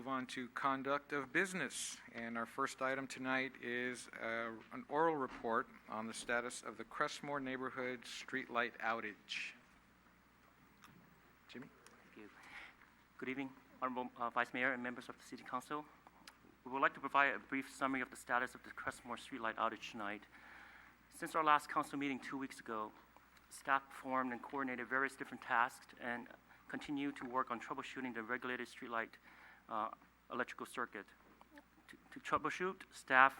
move on to conduct of business. And our first item tonight is an oral report on the status of the Crestmoor neighborhood streetlight outage. Jimmy? Thank you. Good evening, Honorable Vice Mayor and members of the City Council. We would like to provide a brief summary of the status of the Crestmoor streetlight outage tonight. Since our last council meeting 2 weeks ago, staff performed and coordinated various different tasks and continue to work on troubleshooting the regulated streetlight electrical circuit. To troubleshoot, staff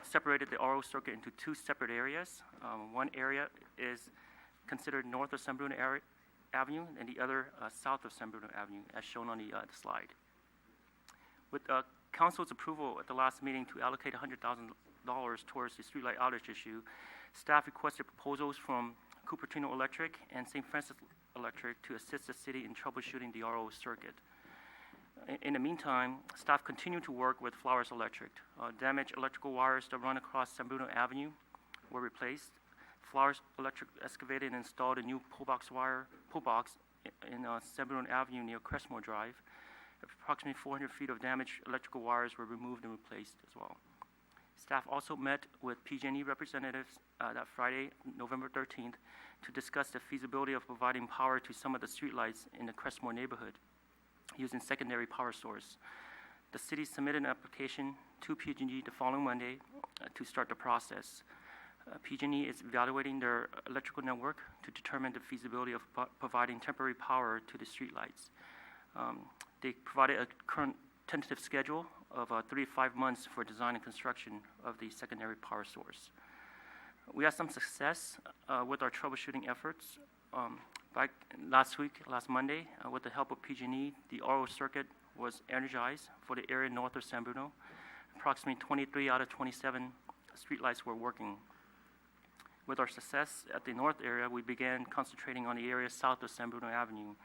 separated the RO circuit into two separate areas. One area is considered north of San Bruno Avenue and the other south of San Bruno Avenue, as shown on the slide. With Council's approval at the last meeting to allocate $100,000 towards the streetlight outage issue, staff requested proposals from Cupertino Electric and St. Francis Electric to assist the city in troubleshooting the RO circuit. In the meantime, staff continued to work with Flowers Electric. Damaged electrical wires that run across San Bruno Avenue were replaced. Flowers Electric excavated and installed a new pull box in San Bruno Avenue near Crestmoor Drive. Approximately 400 feet of damaged electrical wires were removed and replaced as well. Staff also met with PG&E representatives that Friday, November 13th, to discuss the feasibility of providing power to some of the streetlights in the Crestmoor neighborhood using secondary power source. The city submitted an application to PG&E the following Monday to start the process. PG&E is evaluating their electrical network to determine the feasibility of providing temporary power to the streetlights. They provided a current tentative schedule of 3 to 5 months for design and construction of the secondary power source. We had some success with our troubleshooting efforts. Last Monday, with the help of PG&E, the RO circuit was energized for the area north of San Bruno. Approximately 23 out of 27 streetlights were working. With our success at the north area, we began concentrating on the area south of San Bruno Avenue.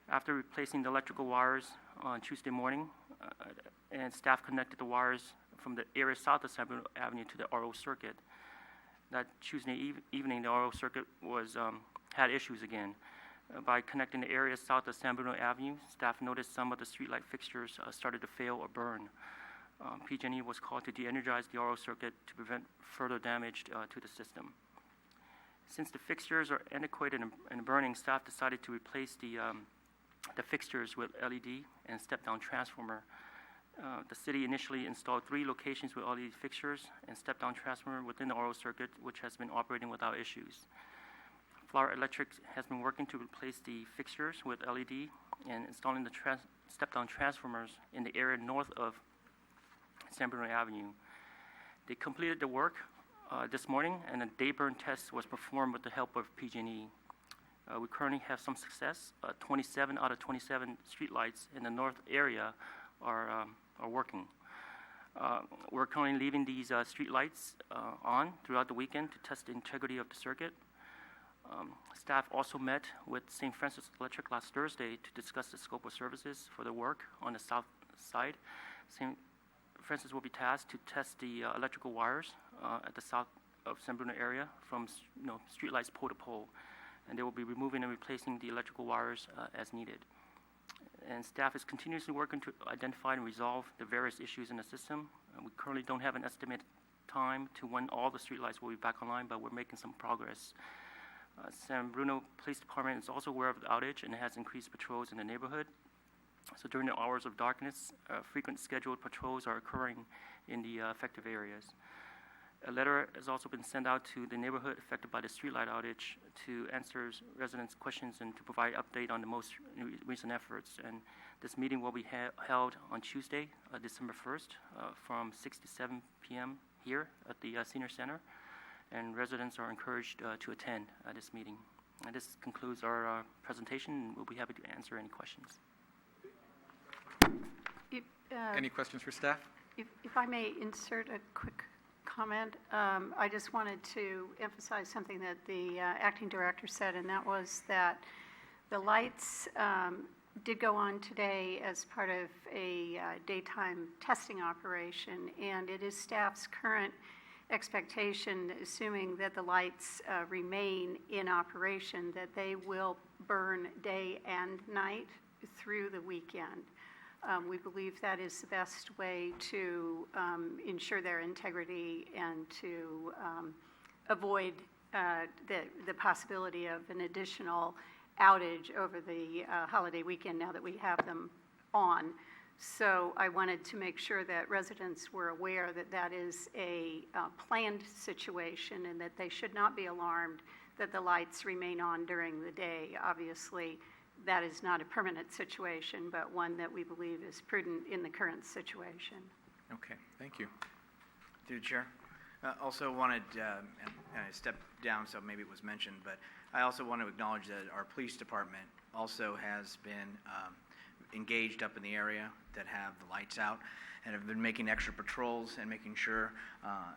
After replacing the electrical wires on Tuesday morning, and staff connected the wires from the area south of San Bruno Avenue to the RO circuit. That Tuesday evening, the RO circuit had issues again. By connecting the area south of San Bruno Avenue, staff noticed some of the streetlight fixtures started to fail or burn. PG&E was called to de-energize the RO circuit to prevent further damage to the system. Since the fixtures are antiquated and burning, staff decided to replace the fixtures with LED and step-down transformer. The city initially installed 3 locations with LED fixtures and step-down transformer within the RO circuit, which has been operating without issues. Flower Electric has been working to replace the fixtures with LED and installing the step-down transformers in the area north of San Bruno Avenue. They completed the work this morning, and a day burn test was performed with the help of PG&E. We currently have some success. 27 out of 27 streetlights in the north area are working. We're currently leaving these streetlights on throughout the weekend to test the integrity of the circuit. Staff also met with St. Francis Electric last Thursday to discuss the scope of services for the work on the south side. St. Francis will be tasked to test the electrical wires at the south of San Bruno area from streetlights pole to pole, and they will be removing and replacing the electrical wires as needed. And staff is continuously working to identify and resolve the various issues in the system. We currently don't have an estimated time to when all the streetlights will be back online, but we're making some progress. San Bruno Police Department is also aware of the outage and has increased patrols in the neighborhood. So during the hours of darkness, frequent scheduled patrols are occurring in the affected areas. A letter has also been sent out to the neighborhood affected by the streetlight outage to answer residents' questions and to provide update on the most recent efforts. And this meeting will be held on Tuesday, December 1st, from 6 to 7 p.m. here at the Senior Center. And residents are encouraged to attend this meeting. And this concludes our presentation, and we'll be happy to answer any questions. Any questions for staff? If I may insert a quick comment, I just wanted to emphasize something that the acting director said, and that was that the lights did go on today as part of a daytime testing operation, and it is staff's current expectation, assuming that the lights remain in operation, that they will burn day and night through the weekend. We believe that is the best way to ensure their integrity and to avoid the possibility of an additional outage over the holiday weekend now that we have them on. So I wanted to make sure that residents were aware that that is a planned situation and that they should not be alarmed that the lights remain on during the day. Obviously, that is not a permanent situation, but one that we believe is prudent in the current situation. Okay, thank you. Through the chair. Also wanted, and I stepped down, so maybe it was mentioned, but I also want to acknowledge that our police department also has been engaged up in the area that have the lights out and have been making extra patrols and making sure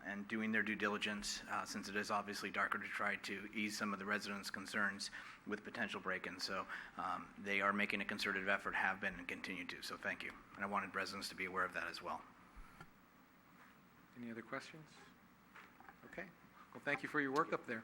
and doing their due diligence since it is obviously darker to try to ease some of the residents' concerns with potential break-ins. So they are making a concerted effort, have been, and continue to. So thank you. And I wanted residents to be aware of that as well. Any other questions? Okay. Well, thank you for your work up there.